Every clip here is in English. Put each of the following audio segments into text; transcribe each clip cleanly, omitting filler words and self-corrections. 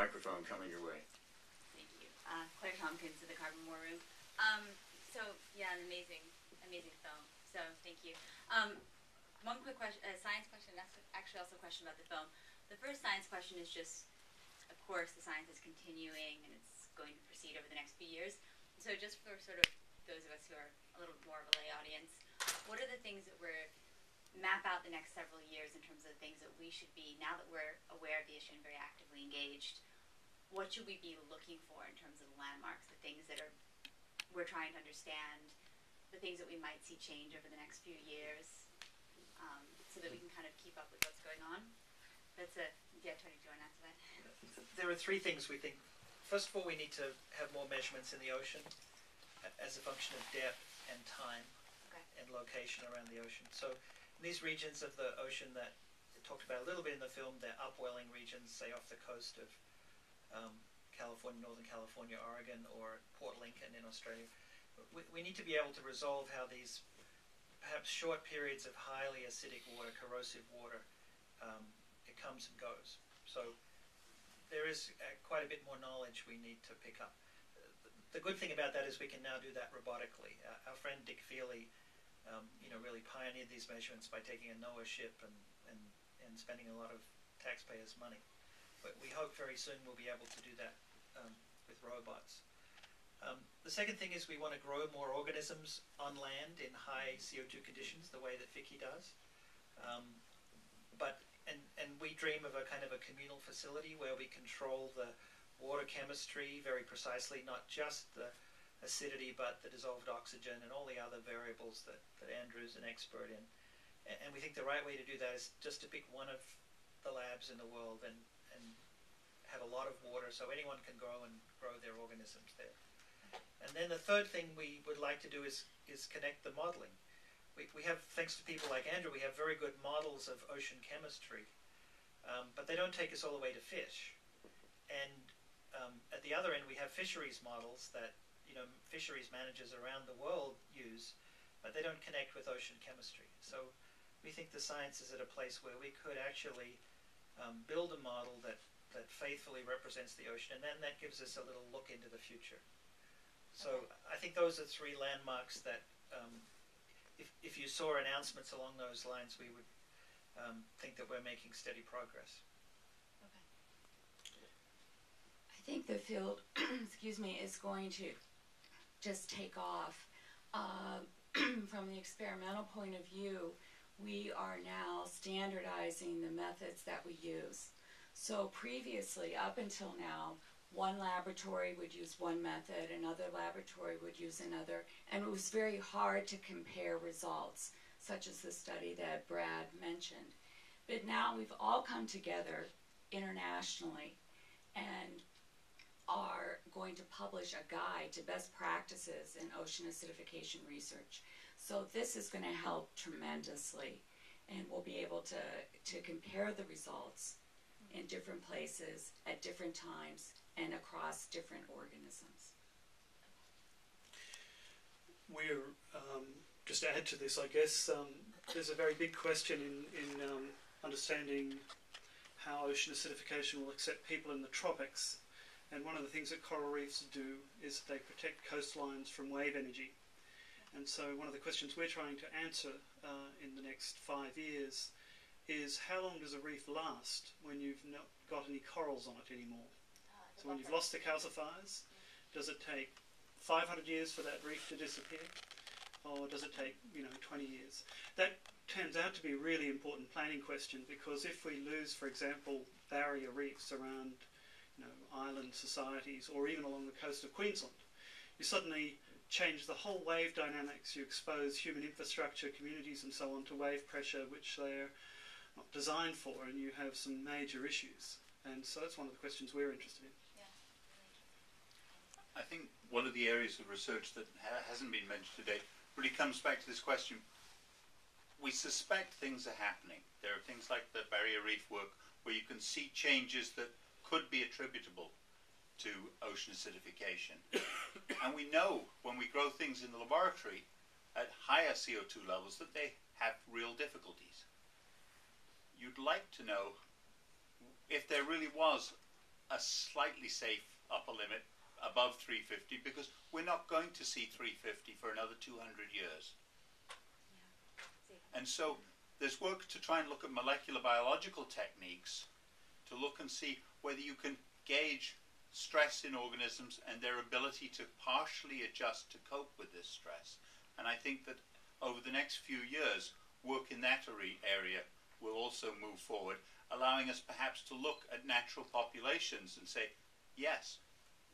microphone coming your way. Thank you. Claire Tomkins of the Carbon War Room. So yeah, an amazing film. So thank you. One quick question, a science question. That's actually also a question about the film. The first science question is just, of course, the science is continuing and it's going to proceed over the next few years. So just for sort of those of us who are a little bit more of a lay audience, what are the things that we're map out the next several years in terms of things that we should be, now that we're aware of the issue and very actively engaged, what should we be looking for in terms of the landmarks, the things that we're trying to understand, the things that we might see change over the next few years, so that we can kind of keep up with what's going on? Yeah, Tony, do you want to answer that? There are three things we think. First of all, we need to have more measurements in the ocean as a function of depth and time and location around the ocean. So in these regions of the ocean that I talked about a little bit in the film, they're upwelling regions, say off the coast of California, Northern California, Oregon, or Port Lincoln in Australia. We need to be able to resolve how these perhaps short periods of highly acidic water, corrosive water, it comes and goes. So there is quite a bit more knowledge we need to pick up. The good thing about that is we can now do that robotically. Our friend Dick Feely, really pioneered these measurements by taking a NOAA ship and spending a lot of taxpayers' money. But we hope very soon we'll be able to do that with robots. The second thing is we want to grow more organisms on land in high CO2 conditions, the way that Vicki does. And we dream of a kind of a communal facility where we control the water chemistry very precisely, not just the acidity, but the dissolved oxygen and all the other variables that Andrew's an expert in. And we think the right way to do that is just to pick one of the labs in the world and have a lot of water so anyone can grow their organisms there. And then the third thing we would like to do is connect the modeling. We have, thanks to people like Andrew, we have very good models of ocean chemistry, but they don't take us all the way to fish. And at the other end, we have fisheries models that fisheries managers around the world use, but they don't connect with ocean chemistry. So we think the science is at a place where we could actually build a model that faithfully represents the ocean, and then that gives us a little look into the future. So I think those are three landmarks that, if you saw announcements along those lines, we would think that we're making steady progress. Okay. I think the field, excuse me, is going to just take off. From the experimental point of view, we are now standardizing the methods that we use. So previously, up until now, one laboratory would use one method, another laboratory would use another, and it was very hard to compare results, such as the study that Brad mentioned. But now we've all come together internationally and are going to publish a guide to best practices in ocean acidification research. So this is going to help tremendously, and we'll be able to compare the results in different places at different times and across different organisms. We're, just to add to this, I guess, there's a very big question in understanding how ocean acidification will affect people in the tropics. And one of the things that coral reefs do is they protect coastlines from wave energy. And so one of the questions we're trying to answer in the next 5 years is how long does a reef last when you've not got any corals on it anymore? So when you've lost the calcifiers, does it take 500 years for that reef to disappear? Or does it take 20 years? That turns out to be a really important planning question, because if we lose, for example, barrier reefs around island societies or even along the coast of Queensland, you suddenly change the whole wave dynamics. You expose human infrastructure, communities and so on to wave pressure which they're not designed for, and you have some major issues. And so that's one of the questions we're interested in. I think one of the areas of research that hasn't been mentioned today really comes back to this question. We suspect things are happening. There are things like the barrier reef work where you can see changes that could be attributable to ocean acidification. And we know when we grow things in the laboratory at higher CO2 levels that they have real difficulties. You'd like to know if there really was a slightly safe upper limit above 350, because we're not going to see 350 for another 200 years. And so there's work to try and look at molecular biological techniques to look and see whether you can gauge stress in organisms and their ability to partially adjust to cope with this stress. And I think that over the next few years, work in that area will also move forward, allowing us perhaps to look at natural populations and say, yes,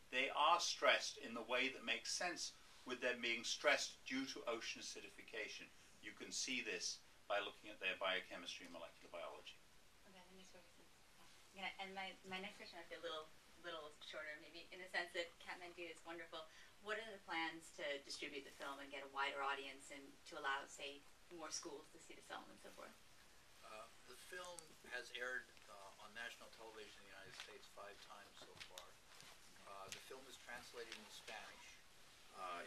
they are stressed in the way that makes sense with them being stressed due to ocean acidification. You can see this by looking at their biochemistry and molecular biology. Okay, that makes perfect sense. Yeah, and my next question might be a little shorter, maybe, in the sense that Kathmandu is wonderful. What are the plans to distribute the film and get a wider audience and to allow, say, more schools to see the film and so forth? The film has aired on national television in the United States 5 times so far. The film is translated into Spanish.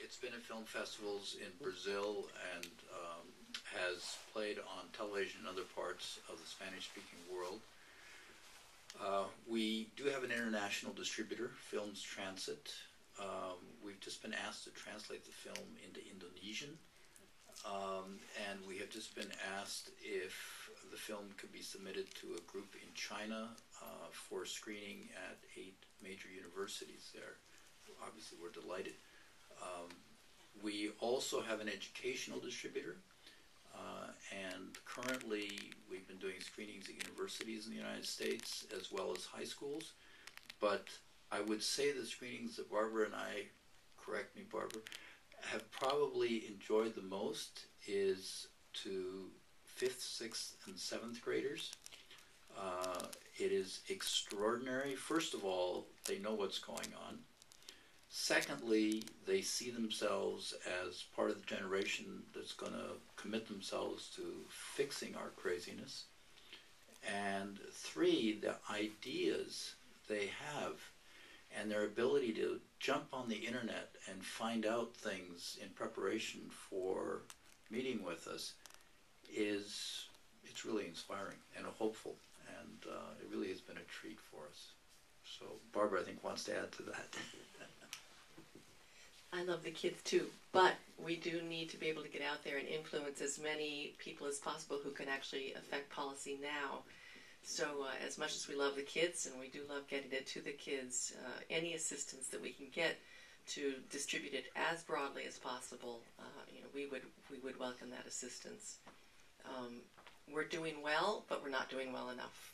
It's been at film festivals in Brazil and has played on television in other parts of the Spanish-speaking world. We do have an international distributor, Films Transit. We've just been asked to translate the film into Indonesian. And we have just been asked if the film could be submitted to a group in China for screening at 8 major universities there. Obviously, we're delighted. We also have an educational distributor, and currently we've been doing screenings at universities in the United States as well as high schools. But I would say the screenings that Barbara and I, correct me, Barbara, have probably enjoyed the most is to 5th, 6th, and 7th graders. It is extraordinary. First of all, they know what's going on. Secondly, they see themselves as part of the generation that's going to commit themselves to fixing our craziness. And 3, the ideas they have and their ability to jump on the internet and find out things in preparation for meeting with us it's really inspiring and hopeful, and it really has been a treat for us. So Barbara, I think, wants to add to that. I love the kids too, but we do need to be able to get out there and influence as many people as possible who can actually affect policy now. So as much as we love the kids, and we do love getting it to the kids, any assistance that we can get to distribute it as broadly as possible, we would welcome that assistance. We're doing well, but we're not doing well enough.